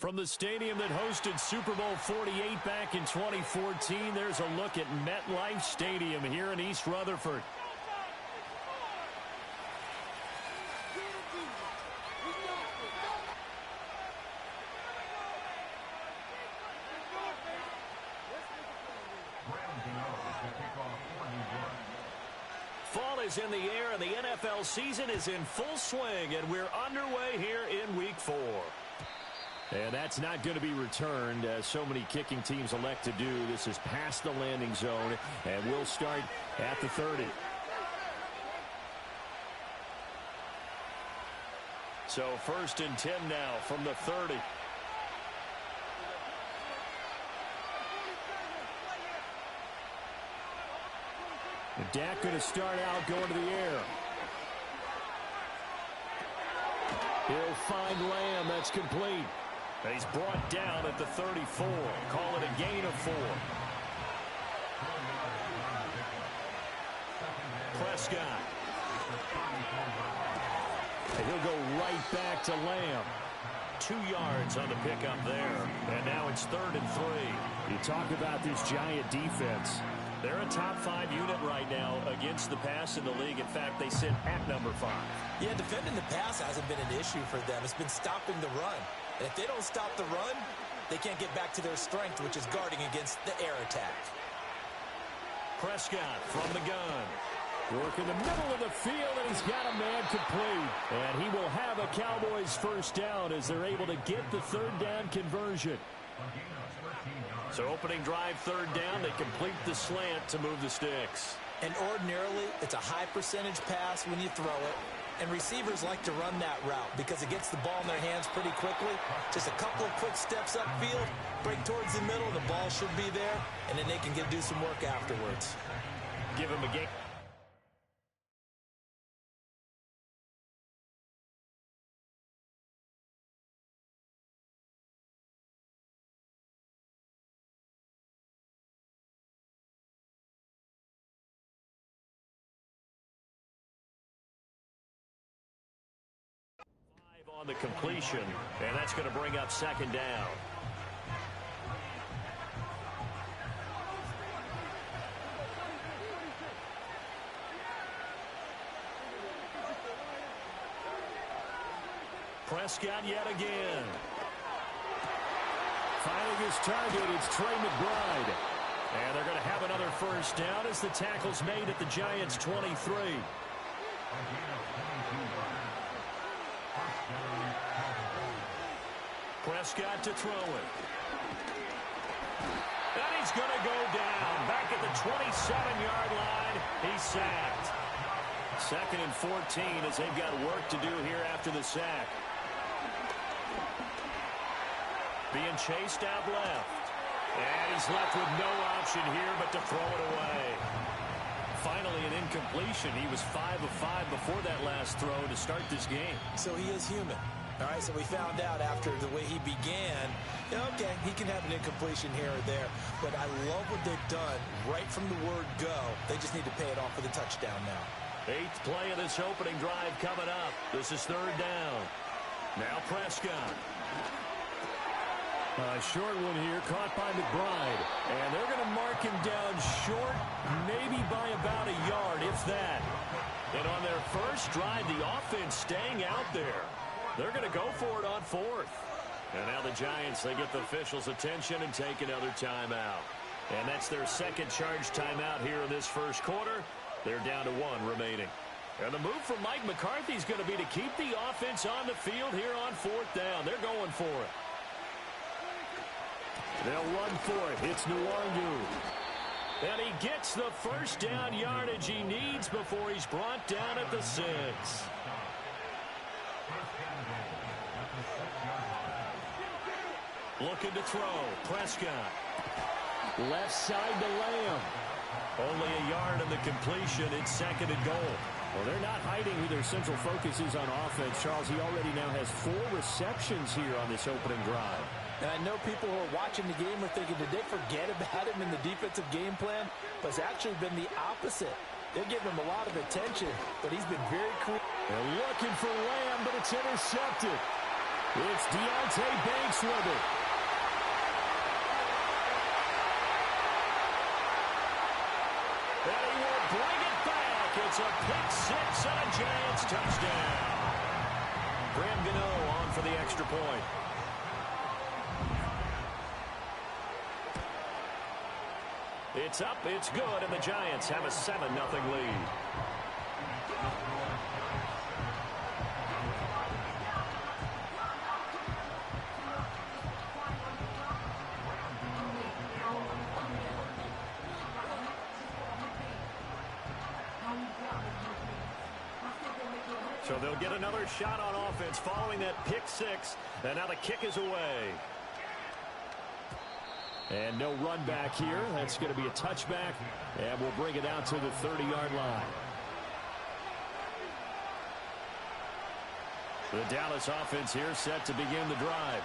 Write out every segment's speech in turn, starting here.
From the stadium that hosted Super Bowl 48 back in 2014, there's a look at MetLife Stadium here in East Rutherford. Fall is in the air, and the NFL season is in full swing, and we're underway here in Week 4. And that's not going to be returned, as so many kicking teams elect to do. This is past the landing zone, and we'll start at the 30. So 1st and 10 now from the 30. Dak going to start out going to the air. He'll find Lamb. That's complete. He's brought down at the 34. Call it a gain of 4. Prescott. And he'll go right back to Lamb. 2 yards on the pickup there. And now it's 3rd and 3. You talk about this Giant defense. They're a top 5 unit right now against the pass in the league. In fact, they sit at number 5. Yeah, defending the pass hasn't been an issue for them. It's been stopping the run. And if they don't stop the run, they can't get back to their strength, which is guarding against the air attack. Prescott from the gun. Work in the middle of the field, and he's got a man complete. And he will have a Cowboys first down as they're able to get the 3rd down conversion. So opening drive 3rd down, they complete the slant to move the sticks. And ordinarily, it's a high percentage pass when you throw it. And receivers like to run that route because it gets the ball in their hands pretty quickly. Just a couple of quick steps upfield, break towards the middle, the ball should be there, and then they can do some work afterwards. Give him a game. On the completion, and that's going to bring up 2nd down. Prescott yet again. Finding his target, it's Trey McBride. And they're going to have another first down as the tackle's made at the Giants' 23. Prescott to throw it. And he's going to go down. Back at the 27-yard line. He's sacked. 2nd and 14 as they've got work to do here after the sack. Being chased out left. And he's left with no option here but to throw it away. Finally an incompletion. He was 5 of 5 before that last throw to start this game. So he is human. All right, so we found out after the way he began, okay, he can have an incompletion here or there, but I love what they've done right from the word go. They just need to pay it off with a touchdown now. 8th play of this opening drive coming up. This is 3rd down. Now Prescott. A short one here, caught by McBride. And they're going to mark him down short, maybe by about a yard, if that. And on their first drive, the offense staying out there. They're going to go for it on 4th. And now the Giants, they get the officials' attention and take another timeout. And that's their 2nd charge timeout here in this first quarter. They're down to 1 remaining. And the move from Mike McCarthy is going to be to keep the offense on the field here on 4th down. They're going for it. They'll run for it. It's Nwangu. And he gets the first down yardage he needs before he's brought down at the 6. Looking to throw. Prescott. Left side to Lamb. Only a yard on the completion. It's 2nd and goal. Well, they're not hiding who their central focus is on offense. Charles, he already now has 4 receptions here on this opening drive. And I know people who are watching the game are thinking, did they forget about him in the defensive game plan? But it's actually been the opposite. They're giving him a lot of attention, but he's been very cool. They're looking for Lamb, but it's intercepted. It's Deontay Banks with it. And he will bring it back. It's a pick six and a Giants touchdown. Graham Gano on for the extra point. It's up, it's good, and the Giants have a 7-0 lead. So they'll get another shot on offense following that pick six, and now the kick is away. And no run back here. That's going to be a touchback, and we'll bring it out to the 30-yard line. The Dallas offense here set to begin the drive.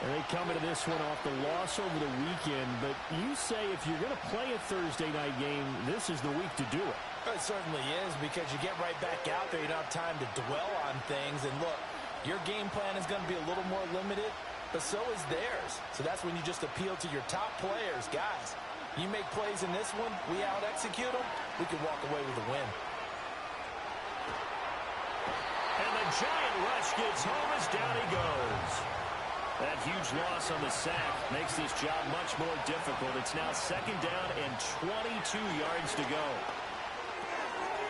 And they come into this one off the loss over the weekend, but you say if you're going to play a Thursday night game, this is the week to do it. It certainly is, because you get right back out there. You don't have time to dwell on things. And look, your game plan is going to be a little more limited, but so is theirs. So that's when you just appeal to your top players. Guys, you make plays in this one, we out-execute them, we can walk away with a win. And the giant rush gets home as down he goes. That huge loss on the sack makes this job much more difficult. It's now second down and 22 yards to go.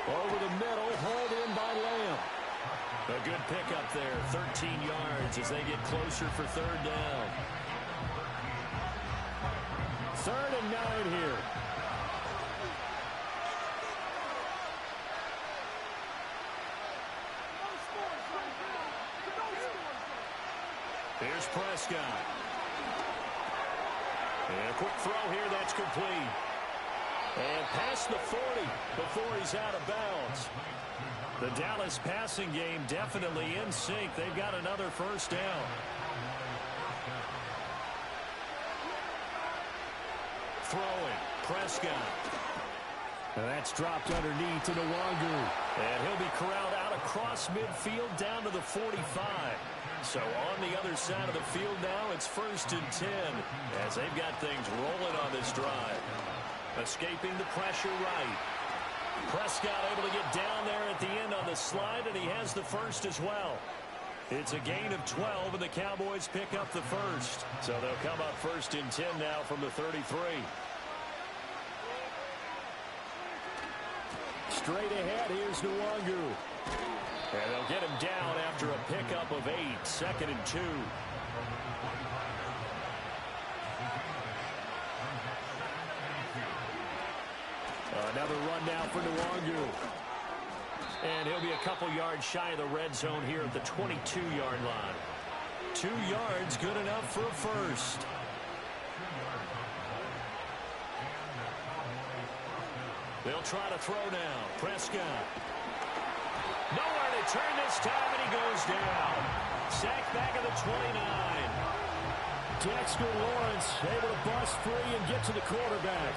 Over the middle, hauled in by Lamb. A good pickup there, 13 yards as they get closer for third down. 3rd and 9 here. Here's Prescott. And a quick throw here, that's complete. And past the 40 before he's out of bounds. The Dallas passing game definitely in sync. They've got another first down. Throwing, Prescott. And that's dropped underneath to Nwangu. And he'll be corralled out across midfield down to the 45. So on the other side of the field now, it's 1st and 10 as they've got things rolling on this drive. Escaping the pressure right. Prescott able to get down there at the end on the slide, and he has the first as well. It's a gain of 12, and the Cowboys pick up the first. So they'll come up 1st and 10 now from the 33. Straight ahead, here's Nwangu. And they'll get him down after a pickup of 8, 2nd and 2. Another run now for Nwangu. And he'll be a couple yards shy of the red zone here at the 22-yard line. 2 yards, good enough for a first. They'll try to throw now. Prescott. Nowhere to turn this time, and he goes down. Sacked back at the 29. Dexter Lawrence able to bust free and get to the quarterback.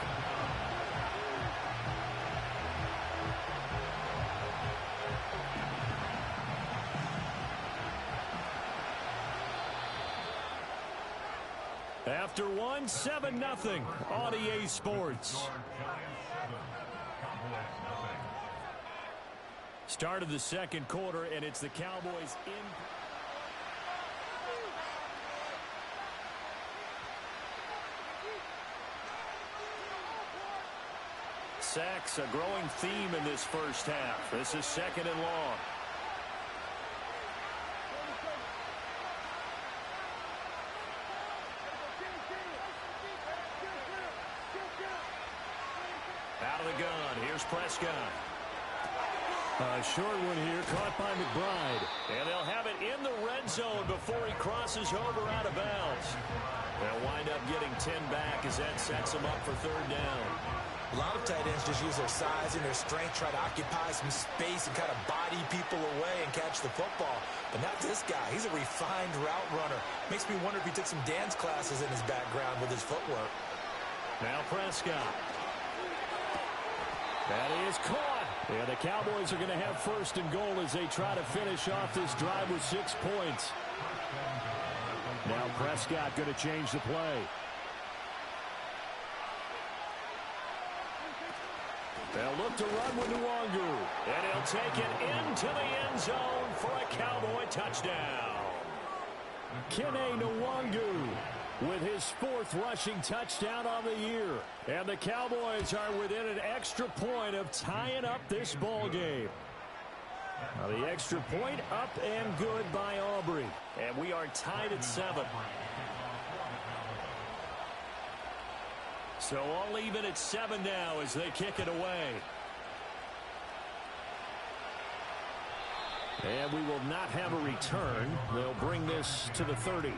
After one, 7-0 on EA Sports. Start of the second quarter, and it's the Cowboys in. Sacks, a growing theme in this first half. This is 2nd and long. Out of the gun, here's Prescott. A short one here, caught by McBride. And they'll have it in the red zone before he crosses over out of bounds. They'll wind up getting 10 back as that sets them up for third down. A lot of tight ends just use their size and their strength, try to occupy some space and kind of body people away and catch the football. But not this guy. He's a refined route runner. Makes me wonder if he took some dance classes in his background with his footwork. Now Prescott. That is caught. Yeah, the Cowboys are going to have 1st and goal as they try to finish off this drive with 6 points. Now Prescott going to change the play. They'll look to run with Nwangu. And he'll take it into the end zone for a Cowboy touchdown. Kene Nwangu with his 4th rushing touchdown on the year. And the Cowboys are within an extra point of tying up this ball game. Now the extra point up and good by Aubrey. And we are tied at 7. So all even at 7 now as they kick it away. And we will not have a return. They'll bring this to the 30.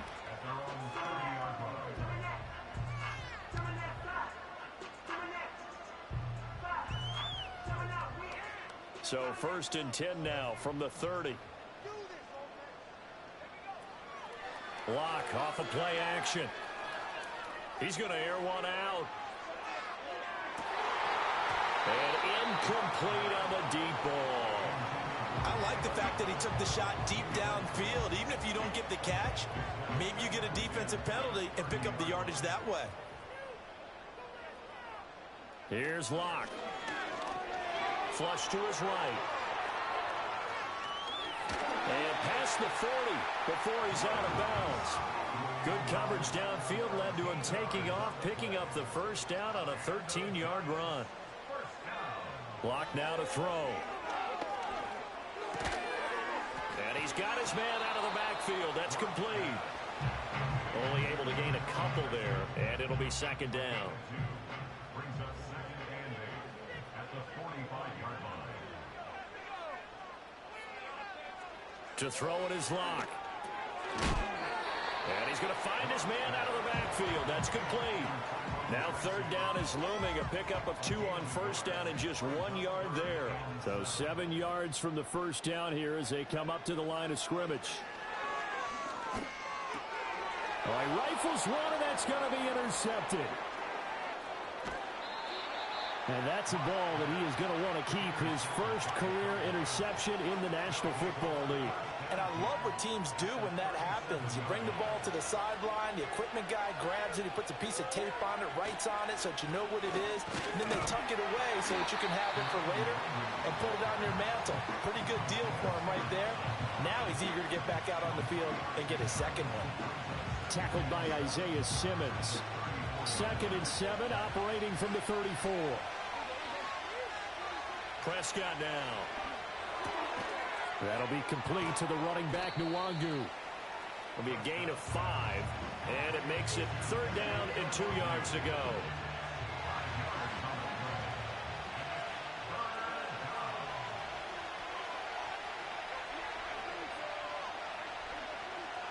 So 1st and 10 now from the 30. Lock off a play action. He's going to air one out. And incomplete on the deep ball. I like the fact that he took the shot deep downfield. Even if you don't get the catch, maybe you get a defensive penalty and pick up the yardage that way. Here's Lock. Flush to his right. And past the 40 before he's out of bounds. Good coverage downfield led to him taking off, picking up the 1st down on a 13-yard run. Lock now to throw. And he's got his man out of the backfield. That's complete. Only able to gain a couple there, and it'll be 2nd down. To throw it is Lock. And he's going to find his man out of the backfield. That's complete. Now 3rd down is looming. A pickup of 2 on 1st down and just 1 yard there. So 7 yards from the 1st down here as they come up to the line of scrimmage. All right, rifles one, and that's going to be intercepted. And that's a ball that he is going to want to keep, his 1st career interception in the National Football League. And I love what teams do when that happens. You bring the ball to the sideline, the equipment guy grabs it, he puts a piece of tape on it, writes on it so that you know what it is, and then they tuck it away so that you can have it for later and put it on your mantle. Pretty good deal for him right there. Now he's eager to get back out on the field and get his 2nd one. Tackled by Isaiah Simmons. 2nd and 7, operating from the 34. Prescott now. That'll be complete to the running back, Nwangu. It'll be a gain of 5, and it makes it 3rd down and 2 yards to go.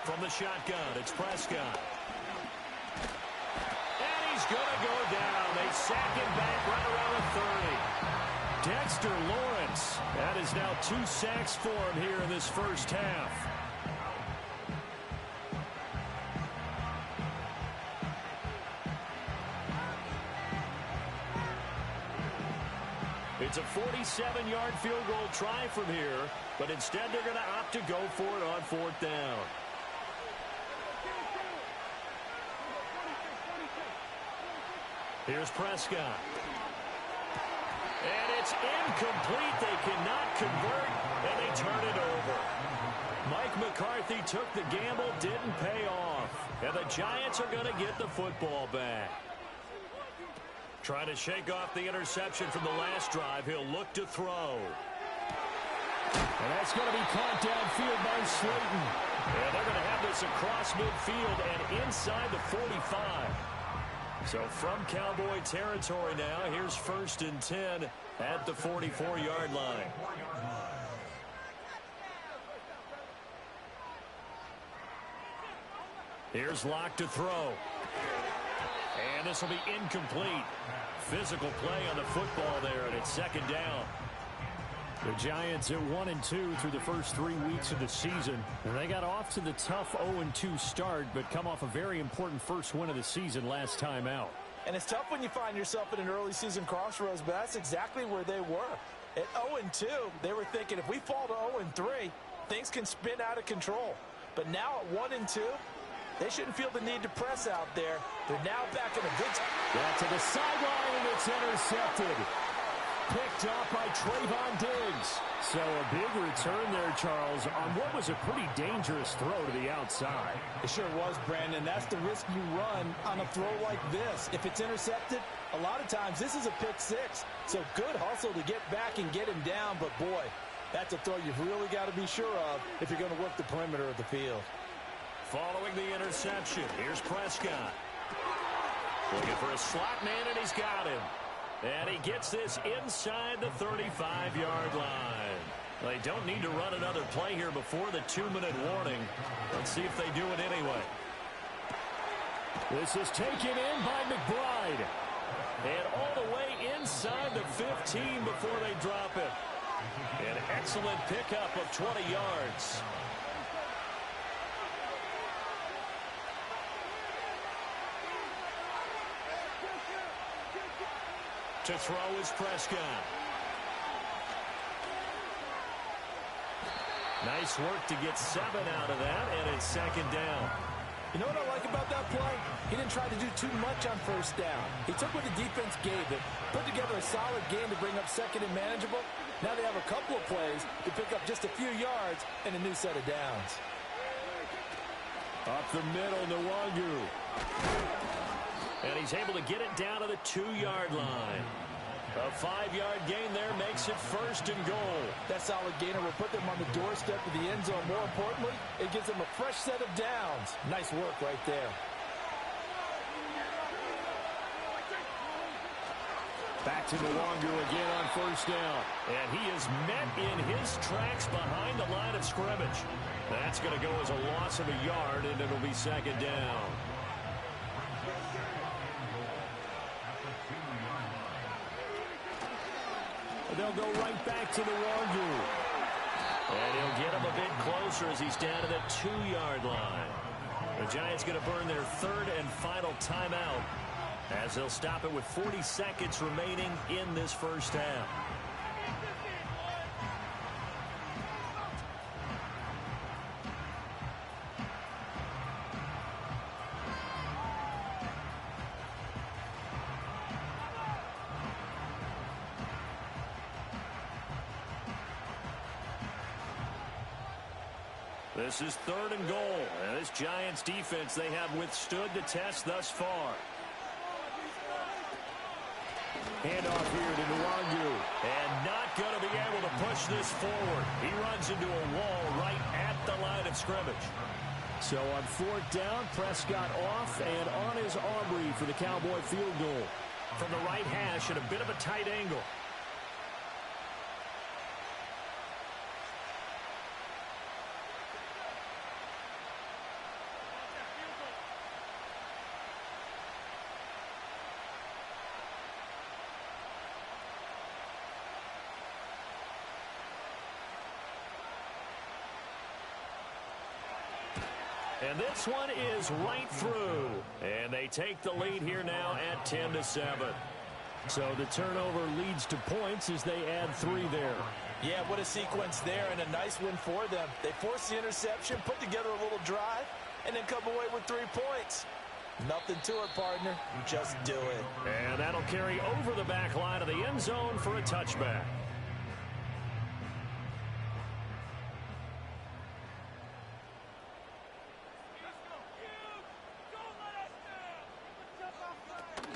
From the shotgun, it's Prescott. And he's going to go down. They sack him back right around the 30. Dexter Lawrence. That is now 2 sacks for him here in this 1st half. It's a 47-yard field goal try from here, but instead they're going to opt to go for it on 4th down. Here's Prescott. And it's incomplete. They cannot convert, and they turn it over. Mike McCarthy took the gamble, didn't pay off. And the Giants are going to get the football back. Trying to shake off the interception from the last drive. He'll look to throw. And that's going to be caught downfield by Slayton. And they're going to have this across midfield and inside the 45. So from Cowboy territory now, here's 1st and 10 at the 44-yard line. Here's Lock to throw. And this will be incomplete. Physical play on the football there, and it's 2nd down. The Giants at 1-2 through the first 3 weeks of the season. And they got off to the tough 0-2 start, but come off a very important first win of the season last time out. And it's tough when you find yourself at an early season crossroads, but that's exactly where they were. At 0-2, they were thinking if we fall to 0-3, things can spin out of control. But now at 1-2, they shouldn't feel the need to press out there. They're now back in a good... Got to the sideline, and it's intercepted. Picked up by Trayvon Diggs. So a big return there, Charles, on what was a pretty dangerous throw to the outside. It sure was, Brandon. That's the risk you run on a throw like this. If it's intercepted, a lot of times this is a pick six. So good hustle to get back and get him down. But, boy, that's a throw you've really got to be sure of if you're going to work the perimeter of the field. Following the interception, here's Prescott. Looking for a slot man, and he's got him. And he gets this inside the 35-yard line. They don't need to run another play here before the 2-minute warning. Let's see if they do it anyway. This is taken in by McBride. And all the way inside the 15 before they drop it. An excellent pickup of 20 yards. To throw is Prescott. Nice work to get 7 out of that, and it's second down. You know what I like about that play? He didn't try to do too much on first down. He took what the defense gave him, put together a solid game to bring up second and manageable. Now they have a couple of plays to pick up just a few yards and a new set of downs. Up the middle, Nwangu. And he's able to get it down to the 2-yard line. A 5-yard gain there makes it first and goal. That solid gainer will put them on the doorstep of the end zone. More importantly, it gives them a fresh set of downs. Nice work right there. Back to Nwangu again on first down. And he is met in his tracks behind the line of scrimmage. That's going to go as a loss of a yard, and it'll be second down. They'll go right back to Nwangu. And he'll get him a bit closer as he's down to the 2-yard line. The Giants going to burn their third and final timeout as they'll stop it with 40 seconds remaining in this first half. This is third and goal. And this Giants defense, they have withstood the test thus far. Handoff here to Nwangu. And not going to be able to push this forward. He runs into a wall right at the line of scrimmage. So on fourth down, Prescott off and on his Aubrey for the Cowboy field goal. From the right hash at a bit of a tight angle. And this one is right through. And they take the lead here now at 10-7. So the turnover leads to points as they add 3 there. Yeah, what a sequence there, and a nice win for them. They force the interception, put together a little drive, and then come away with 3 points. Nothing to it, partner. Just do it. And that'll carry over the back line of the end zone for a touchback.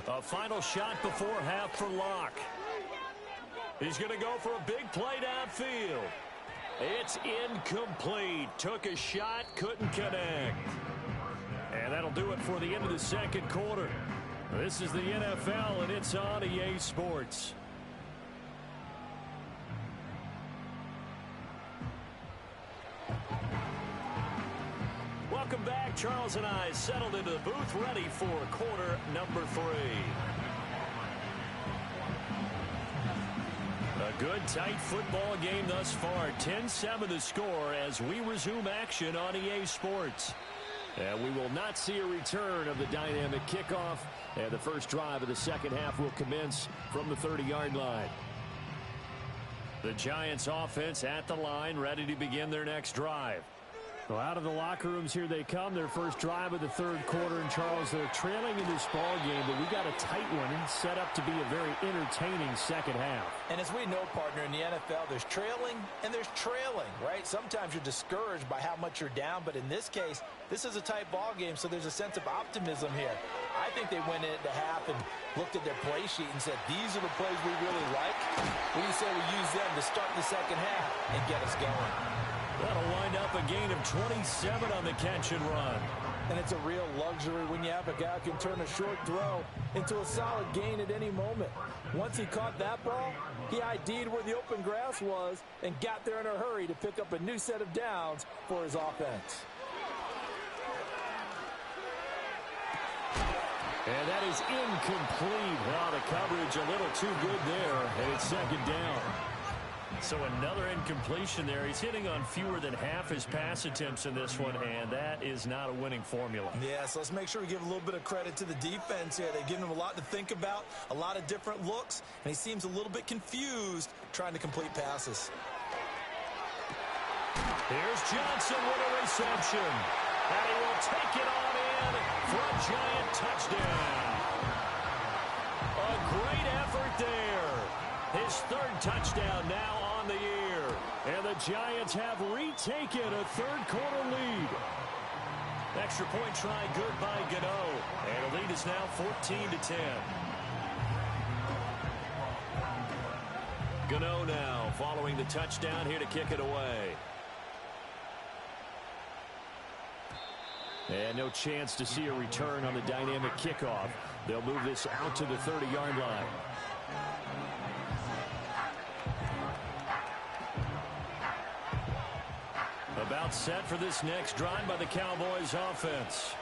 A final shot before half for Locke. He's going to go for a big play downfield. It's incomplete. Took a shot, couldn't connect. And that'll do it for the end of the second quarter. This is the NFL, and it's on EA Sports. Welcome back. Charles and I settled into the booth, ready for quarter number 3. A good, tight football game thus far. 10-7 the score as we resume action on EA Sports. And we will not see a return of the dynamic kickoff. And the first drive of the second half will commence from the 30-yard line. The Giants offense at the line, ready to begin their next drive. Well, out of the locker rooms here they come. Their first drive of the third quarter. And, Charles, they're trailing in this ball game, but we got a tight one set up to be a very entertaining second half. And as we know, partner, in the NFL, there's trailing and there's trailing, right? Sometimes you're discouraged by how much you're down, but in this case, this is a tight ball game, so there's a sense of optimism here. I think they went into half and looked at their play sheet and said, these are the plays we really like. What do you say we use them to start the second half and get us going? That'll wind up a gain of 27 on the catch and run. And it's a real luxury when you have a guy who can turn a short throw into a solid gain at any moment. Once he caught that ball, he ID'd where the open grass was and got there in a hurry to pick up a new set of downs for his offense. And that is incomplete. Well, the coverage a little too good there, and it's second down. So another incompletion there. He's hitting on fewer than half his pass attempts in this one, and that is not a winning formula. Yeah, so let's make sure we give a little bit of credit to the defense here. They've given him a lot to think about, a lot of different looks, and he seems a little bit confused trying to complete passes. Here's Johnson with a reception. And he will take it on in for a giant touchdown. A great effort there. His third touchdown now on the year. And the Giants have retaken a third-quarter lead. Extra point try good by Gano. And the lead is now 14-10. Gano now following the touchdown here to kick it away. And no chance to see a return on the dynamic kickoff. They'll move this out to the 30-yard line. About set for this next drive by the Cowboys offense.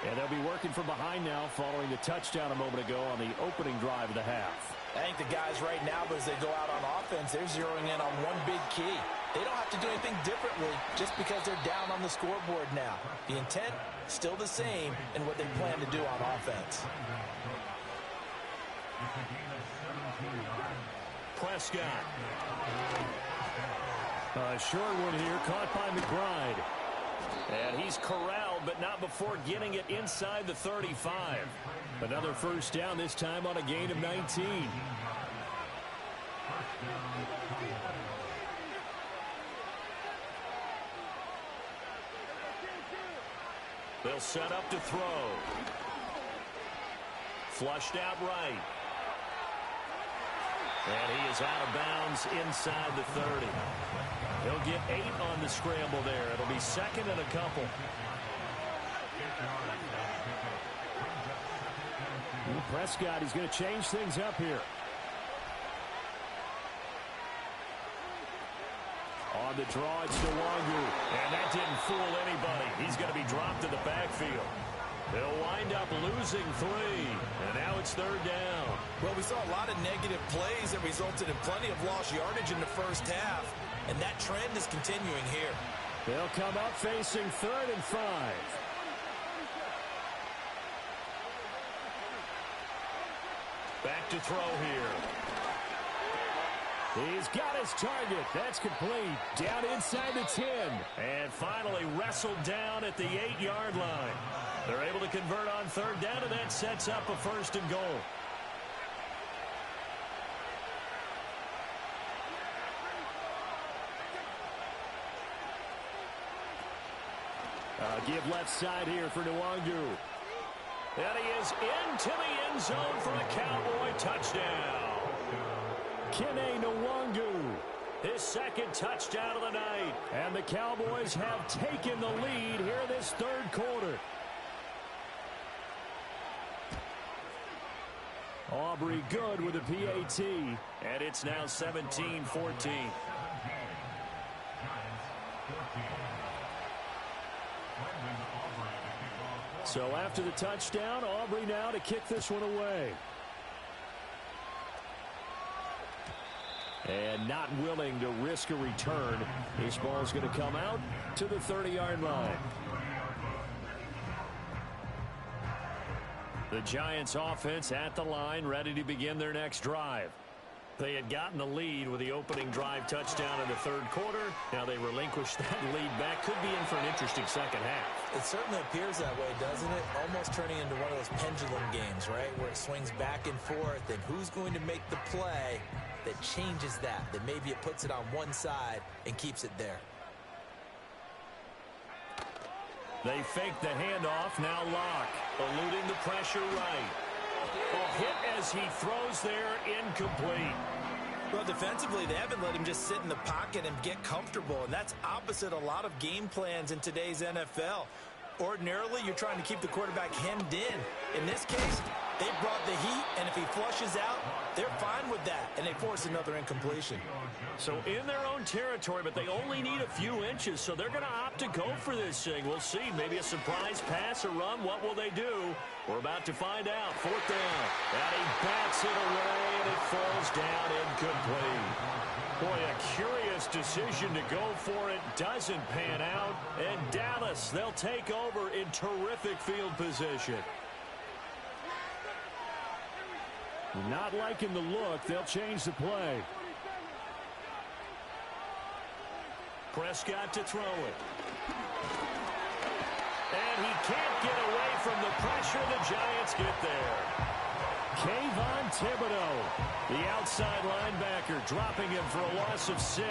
And they'll be working from behind now following the touchdown a moment ago on the opening drive of the half. I think the guys right now, as they go out on offense, they're zeroing in on one big key. They don't have to do anything differently just because they're down on the scoreboard now. The intent, still the same in what they plan to do on offense. Prescott. A short one here, caught by McBride. And he's corralled, but not before getting it inside the 35. Another first down, this time on a gain of 19. They'll set up to throw. Flushed out right. And he is out of bounds inside the 30. He'll get 8 on the scramble there. It'll be second and a couple. Prescott, he's going to change things up here. On the draw, it's Nwangu. And that didn't fool anybody. He's going to be dropped in the backfield. They'll wind up losing 3. And now it's third down. Well, we saw a lot of negative plays that resulted in plenty of lost yardage in the first half. And that trend is continuing here. They'll come up facing 3rd and 5. Back to throw here. He's got his target. That's complete. Down inside the 10. And finally wrestled down at the 8-yard line. They're able to convert on third down, and that sets up a 1st and goal. Give left side here for Nwangu. And he is into the end zone for a Cowboy touchdown. Kene Nwangu, his second touchdown of the night. And the Cowboys have taken the lead here this third quarter. Aubrey good with a PAT. And it's now 17-14. So after the touchdown, Aubrey now to kick this one away. And not willing to risk a return. This ball's going to come out to the 30-yard line. The Giants offense at the line, ready to begin their next drive. They had gotten the lead with the opening drive touchdown in the third quarter. Now they relinquish that lead back. Could be in for an interesting second half. It certainly appears that way, doesn't it? Almost turning into one of those pendulum games, right, where it swings back and forth, and who's going to make the play that changes that maybe it puts it on one side and keeps it there. They fake the handoff. Now Locke eluding the pressure right. A hit as he throws there, incomplete. Well, defensively, they haven't let him just sit in the pocket and get comfortable, and that's opposite a lot of game plans in today's NFL. Ordinarily, you're trying to keep the quarterback hemmed in. In this case, they brought the heat, and if he flushes out, they're fine with that, and they force another incompletion. So in their own territory, but they only need a few inches, so they're going to opt to go for this thing. We'll see. Maybe a surprise pass or run. What will they do? We're about to find out. Fourth down. And he bats it away, and it falls down incomplete. Boy, a curious decision to go for it. Doesn't pan out. And Dallas, they'll take over in terrific field position. Not liking the look. They'll change the play. Prescott to throw it. And he can't get away from the pressure. The Giants get there. Kayvon Thibodeau, the outside linebacker, dropping him for a loss of 6.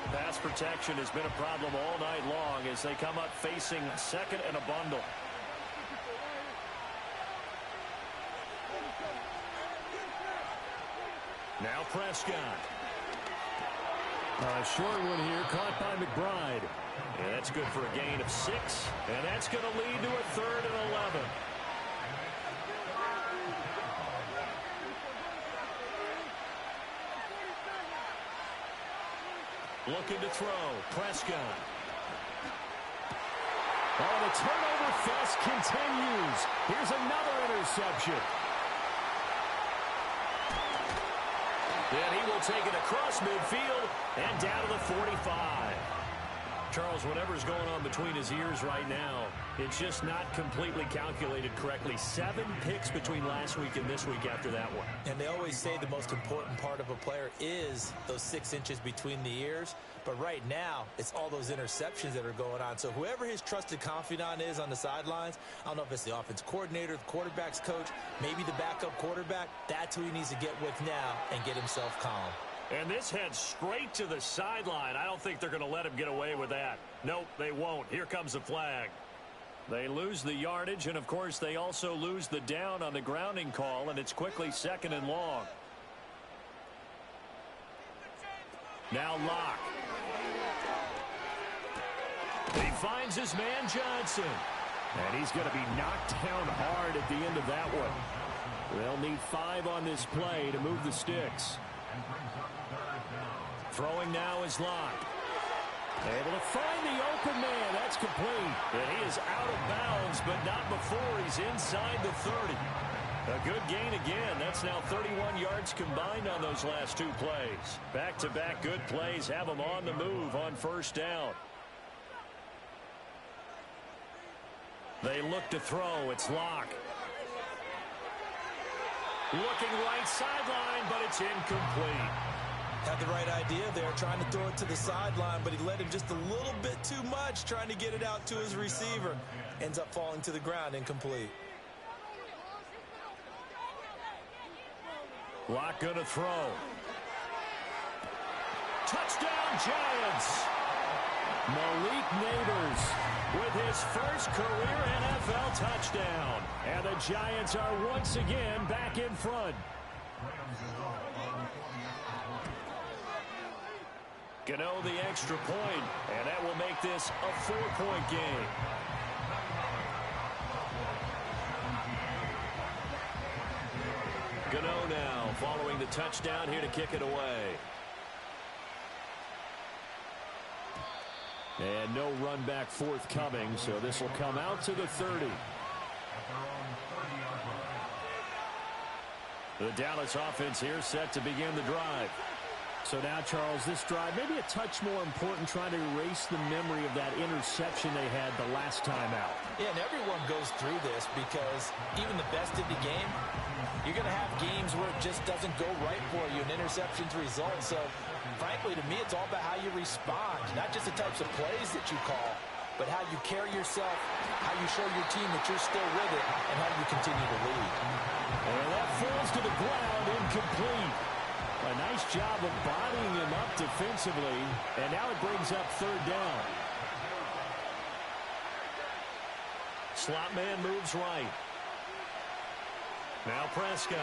Pass protection has been a problem all night long as they come up facing second and a bundle. Now Prescott. A short one here, caught by McBride. And that's good for a gain of 6. And that's going to lead to a 3rd and 11. Looking to throw. Prescott. Oh, the turnover fest continues. Here's another interception. And he will take it across midfield and down to the 45. Charles, whatever's going on between his ears right now, it's just not completely calculated correctly. 7 picks between last week and this week after that one. And they always say the most important part of a player is those 6 inches between the ears. But right now, it's all those interceptions that are going on. So whoever his trusted confidant is on the sidelines, I don't know if it's the offense coordinator, the quarterback's coach, maybe the backup quarterback, that's who he needs to get with now and get himself calm. And this heads straight to the sideline. I don't think they're going to let him get away with that. Nope, they won't. Here comes the flag. They lose the yardage, and, of course, they also lose the down on the grounding call, and it's quickly 2nd and long. Now Locke. He finds his man Johnson. And he's going to be knocked down hard at the end of that one. They'll need 5 on this play to move the sticks. Throwing now is Locke. Able to find the open man. That's complete. And he is out of bounds, but not before he's inside the 30. A good gain again. That's now 31 yards combined on those last 2 plays. Back-to-back good plays have them on the move on first down. They look to throw. It's Locke. Looking right sideline, but it's incomplete. Had the right idea there, trying to throw it to the sideline, but he led him just a little bit too much, trying to get it out to his receiver. Ends up falling to the ground, incomplete. Locke gonna throw. Touchdown Giants! Malik Neighbors with his first career NFL touchdown. And the Giants are once again back in front. Gano the extra point, and that will make this a 4-point game. Gano now following the touchdown here to kick it away. And no run back forthcoming, so this will come out to the 30. The Dallas offense here set to begin the drive. So now, Charles, this drive maybe a touch more important, trying to erase the memory of that interception they had the last time out. Yeah, and everyone goes through this because even the best in the game, you're going to have games where it just doesn't go right for you, and interceptions result. So, frankly, to me, it's all about how you respond, not just the types of plays that you call, but how you carry yourself, how you show your team that you're still with it, and how you continue to lead. And that falls to the ground, incomplete. A nice job of bodying him up defensively, and now it brings up third down. Slot man moves right. Now Prescott.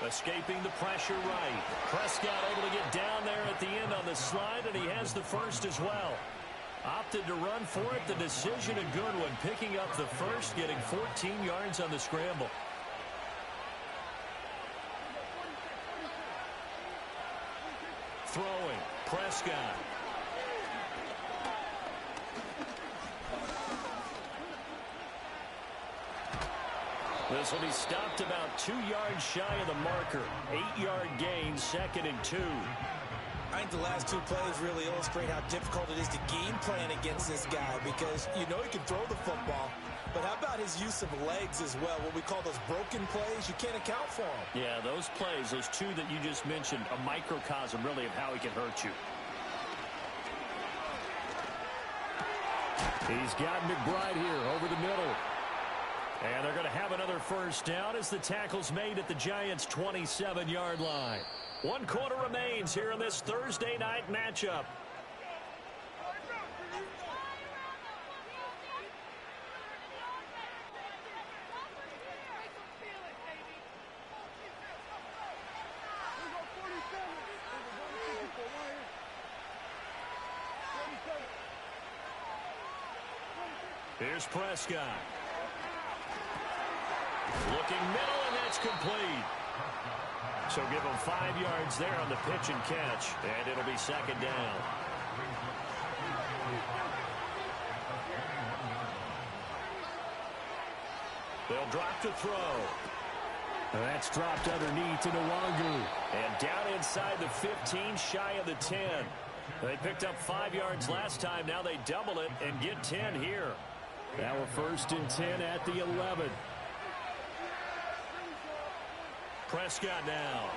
Escaping the pressure right. Prescott able to get down there at the end on the slide, and he has the first as well. Opted to run for it. The decision a good one. Picking up the first, getting 14 yards on the scramble. Throwing. Prescott. This will be stopped about 2 yards shy of the marker. 8-yard gain, 2nd and 2. I think the last two plays really illustrate how difficult it is to game plan against this guy because you know he can throw the football, but how about his use of legs as well? What we call those broken plays, you can't account for them. Yeah, those plays, those two that you just mentioned, a microcosm really of how he can hurt you. He's got McBride here over the middle. And they're going to have another first down as the tackle's made at the Giants' 27-yard line. 1 quarter remains here in this Thursday night matchup. Here's Prescott. Looking middle, and that's complete. So give him 5 yards there on the pitch and catch, and it'll be 2nd down. They'll drop to throw. That's dropped underneath to Nwangu. And down inside the 15, shy of the 10. They picked up 5 yards last time. Now they double it and get 10 here. Now a 1st and 10 at the 11. Prescott now.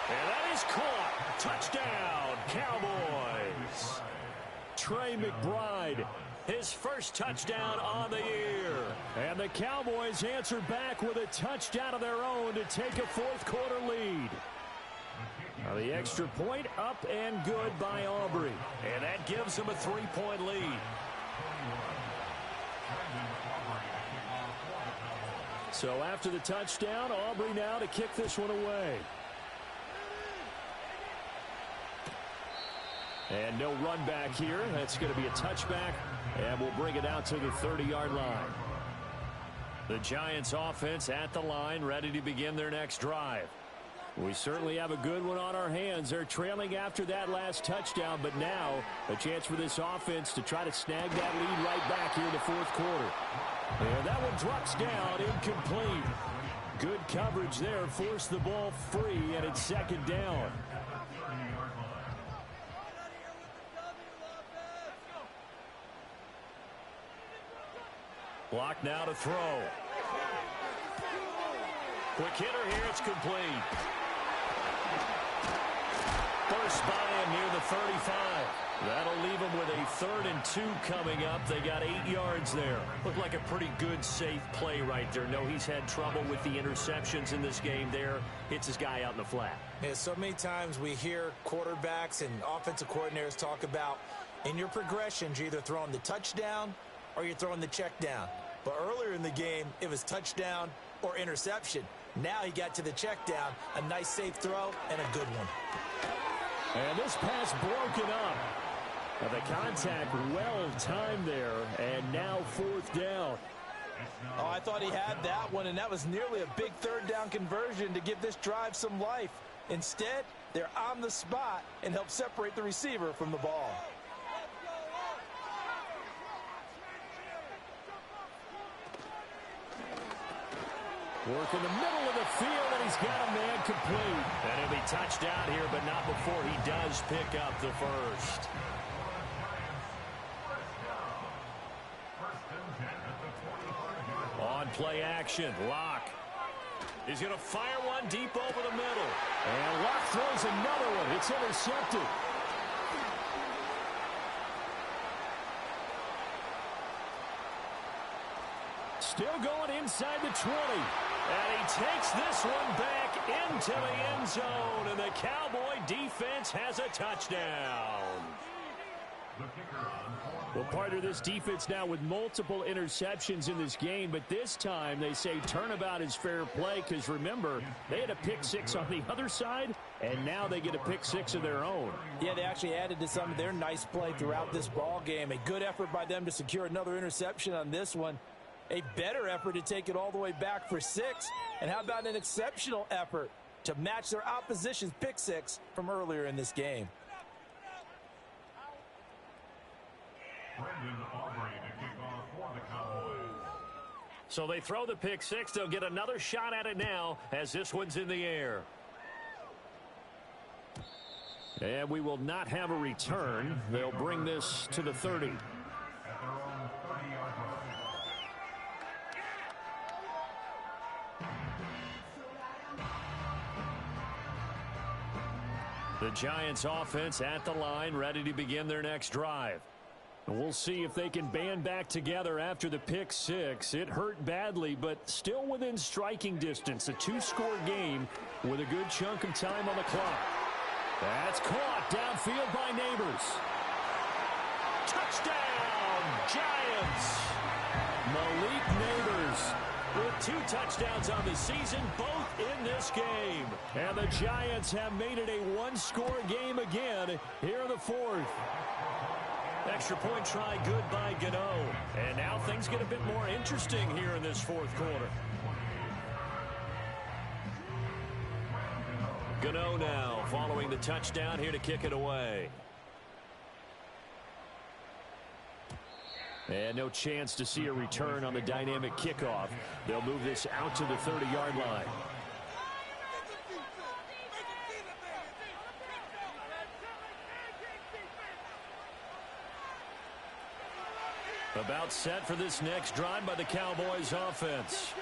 And that is caught. Touchdown, Cowboys. Trey McBride, his first touchdown on the year. And the Cowboys answer back with a touchdown of their own to take a 4th quarter lead. Now the extra point up and good by Aubrey. And that gives them a 3-point lead. So after the touchdown, Aubrey now to kick this one away. And no run back here. That's going to be a touchback, and we'll bring it out to the 30-yard line. The Giants offense at the line, ready to begin their next drive. We certainly have a good one on our hands. They're trailing after that last touchdown, but now a chance for this offense to try to snag that lead right back here in the 4th quarter. And that one drops down, incomplete. Good coverage there, forced the ball free, and it's 2nd down. Block now to throw. Quick hitter here, it's complete. First by him near the 35. That'll leave them with a 3rd and 2 coming up. They got 8 yards there. Looked like a pretty good, safe play right there. No, he's had trouble with the interceptions in this game there. Hits his guy out in the flat. Yeah, so many times we hear quarterbacks and offensive coordinators talk about in your progressions, you're either throwing the touchdown or you're throwing the check down. But earlier in the game, it was touchdown or interception. Now he got to the check down, a nice safe throw, and a good one. And this pass broken up. Now the contact well timed there, and now 4th down. Oh, I thought he had that one, and that was nearly a big 3rd down conversion to give this drive some life. Instead, they're on the spot and help separate the receiver from the ball. Working the middle of the field, and he's got a man complete. And he'll be touched out here, but not before he does pick up the first. On play action, Locke. He's going to fire one deep over the middle. And Locke throws another one. It's intercepted. Still going inside the 20. And he takes this one back into the end zone. And the Cowboy defense has a touchdown. Well, part of this defense now with multiple interceptions in this game, but this time they say turnabout is fair play because, remember, they had a pick six on the other side, and now they get a pick six of their own. Yeah, they actually added to some of their nice play throughout this ball game. A good effort by them to secure another interception on this one. A better effort to take it all the way back for 6. And how about an exceptional effort to match their opposition's pick six from earlier in this game? So they throw the pick six. They'll get another shot at it now as this one's in the air. And we will not have a return. They'll bring this to the 30. The Giants offense at the line, ready to begin their next drive. We'll see if they can band back together after the pick six. It hurt badly, but still within striking distance. A 2-score game with a good chunk of time on the clock. That's caught downfield by Neighbors. Touchdown, Giants! Malik Neighbors with 2 touchdowns on the season, both in this game. And the Giants have made it a 1-score game again here in the 4th. Extra point try good by Gano. And now things get a bit more interesting here in this 4th quarter. Gano now following the touchdown here to kick it away. And no chance to see a return on the dynamic kickoff. They'll move this out to the 30-yard line. About set for this next drive by the Cowboys offense.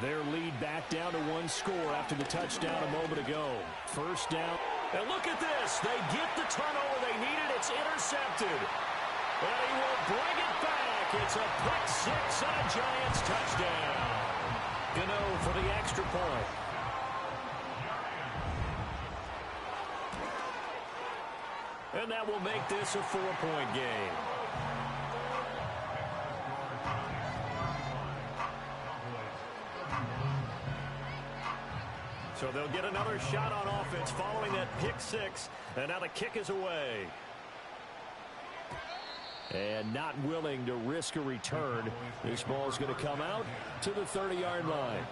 Their lead back down to 1 score after the touchdown a moment ago. First down. And look at this. They get the turnover they needed. It's intercepted. And he will bring it back. It's a pick six and a Giants touchdown. Gano for the extra point. And that will make this a 4-point game. So they'll get another shot on offense following that pick six. And now the kick is away. And not willing to risk a return. This ball is going to come out to the 30-yard line.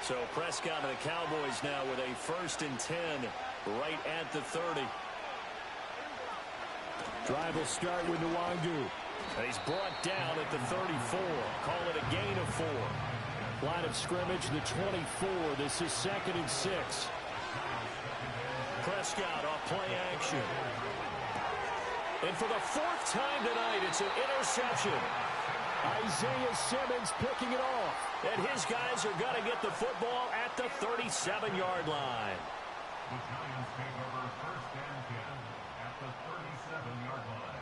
So Prescott and the Cowboys now with a 1st and 10 right at the 30. Drive will start with Nwangu. And he's brought down at the 34. Call it a gain of 4. Line of scrimmage, the 24. This is 2nd and 6. Prescott off play action. And for the 4th time tonight, it's an interception. Isaiah Simmons picking it off. And his guys are going to get the football at the 37-yard line. The Giants take over 1st and 10 at the 37-yard line.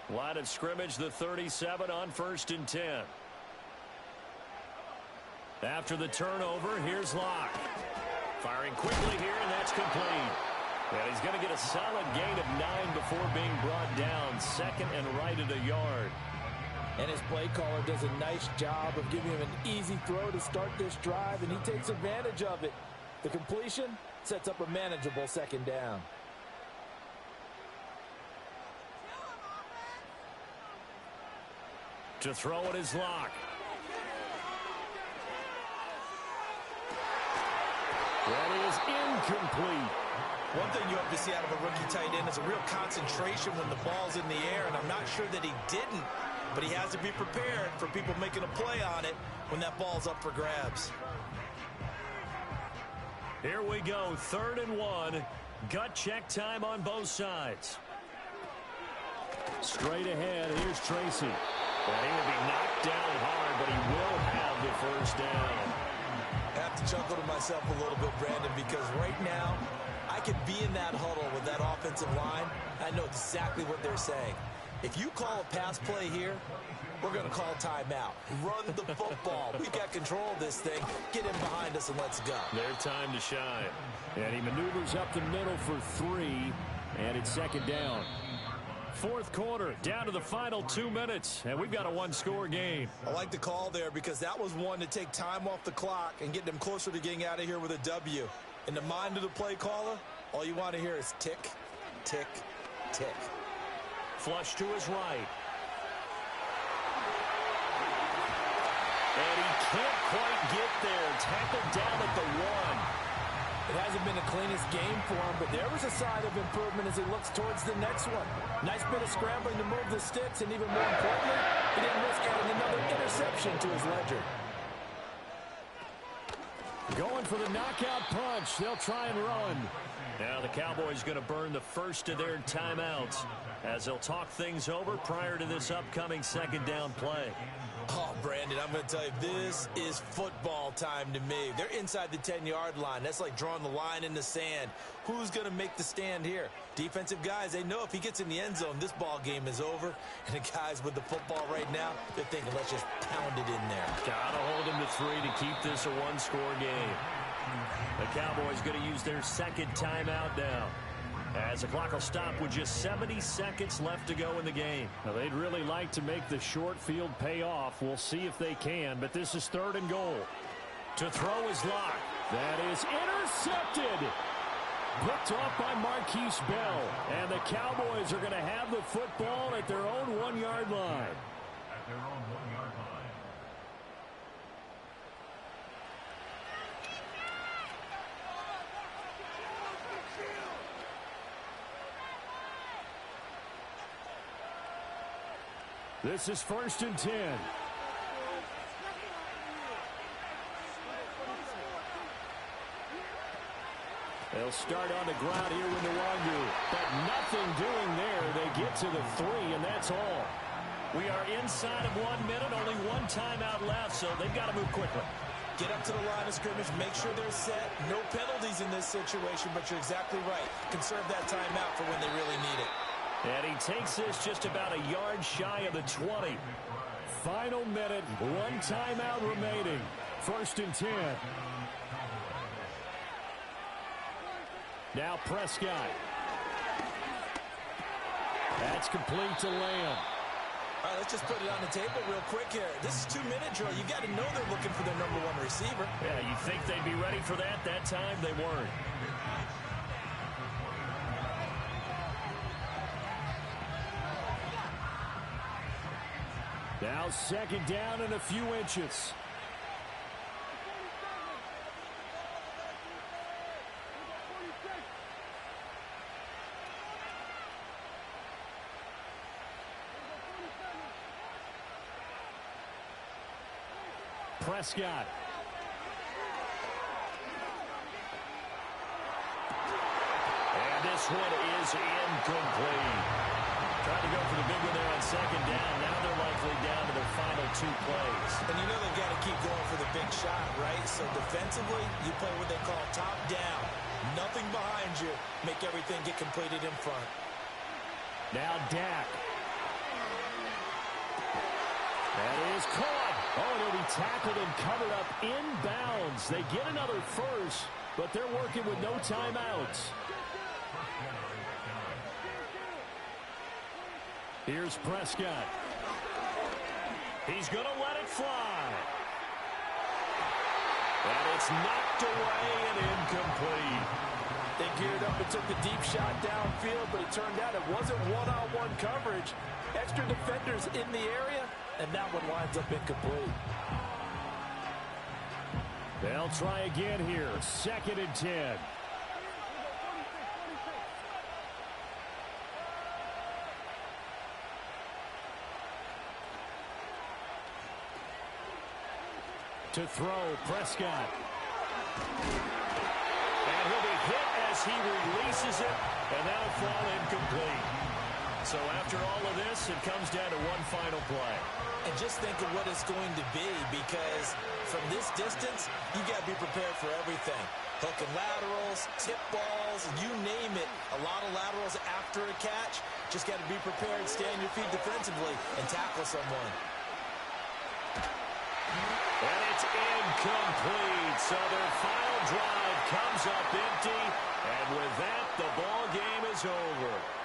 Line of scrimmage, the 37 on 1st and 10. After the turnover, here's Locke. Firing quickly here, and that's complete. And he's going to get a solid gain of 9 before being brought down. 2nd and right at a yard. And his play caller does a nice job of giving him an easy throw to start this drive, and he takes advantage of it. The completion sets up a manageable 2nd down. To throw it is Locke. That is incomplete. One thing you hope to see out of a rookie tight end is a real concentration when the ball's in the air, and I'm not sure that he didn't, but he has to be prepared for people making a play on it when that ball's up for grabs. Here we go, 3rd and 1. Gut check time on both sides. Straight ahead, here's Tracy. And he will be knocked down hard, but he will have the first down. I have to chuckle to myself a little bit, Brandon, because right now I could be in that huddle with that offensive line. I know exactly what they're saying. If you call a pass play here, we're going to call timeout. Run the football. We've got control of this thing. Get in behind us and let's go. Their time to shine. And he maneuvers up the middle for 3, and it's 2nd down. 4th quarter, down to the final 2 minutes, and we've got a one-score game. I like the call there because that was one to take time off the clock and get them closer to getting out of here with a W. In the mind of the play caller, all you want to hear is tick, tick, tick. Flush to his right. And he can't quite get there. Tackled down at the 1. It hasn't been the cleanest game for him, but there was a sign of improvement as he looks towards the next one. Nice bit of scrambling to move the sticks, and even more importantly, he didn't risk adding another interception to his ledger. Going for the knockout punch. They'll try and run. Now the Cowboys going to burn the first of their timeouts as they'll talk things over prior to this upcoming 2nd down play. Oh, Brandon, I'm going to tell you, this is football time to me. They're inside the 10-yard line. That's like drawing the line in the sand. Who's going to make the stand here? Defensive guys, they know if he gets in the end zone, this ball game is over. And the guys with the football right now, they're thinking, let's just pound it in there. Got to hold him to 3 to keep this a one-score game. The Cowboys going to use their 2nd timeout now, as the clock will stop with just 70 seconds left to go in the game. Now, they'd really like to make the short field pay off. We'll see if they can, but this is 3rd and goal. To throw is Locke. That is intercepted. Picked off by Marquise Bell. And the Cowboys are going to have the football at their own 1-yard line. This is 1st and 10. They'll start on the ground here with Nwangu, but nothing doing there. They get to the 3, and that's all. We are inside of 1 minute, only one timeout left, so they've got to move quickly. Get up to the line of scrimmage, make sure they're set. No penalties in this situation, but you're exactly right. Conserve that timeout for when they really need it. And he takes this just about a yard shy of the 20. Final minute, one timeout remaining. 1st and 10. Now Prescott. That's complete to Lamb. All right, let's just put it on the table real quick here. This is 2-minute drill. You got to know they're looking for their #1 receiver. Yeah, you think they'd be ready for that? That time they weren't. Now 2nd down and a few inches. Prescott. And this one is incomplete. Trying to go for the big one there on 2nd down. Now they're likely down to their final 2 plays. And you know they've got to keep going for the big shot, right? So defensively, you play what they call top down. Nothing behind you. Make everything get completed in front. Now Dak. That is caught. Oh, and he'll be tackled and covered up inbounds. They get another first, but they're working with no timeouts. Here's Prescott. He's going to let it fly. And it's knocked away and incomplete. They geared up and took the deep shot downfield, but it turned out it wasn't one-on-one coverage. Extra defenders in the area, and that one winds up incomplete. They'll try again here. 2nd and 10. To throw, Prescott. And he'll be hit as he releases it, and that'll fall incomplete. So after all of this, it comes down to one final play. And just think of what it's going to be, because from this distance, you got to be prepared for everything. Hook and laterals, tip balls, you name it. A lot of laterals after a catch. Just got to be prepared, stay on your feet defensively, and tackle someone. And it's incomplete. So their final drive comes up empty. And with that, the ball game is over.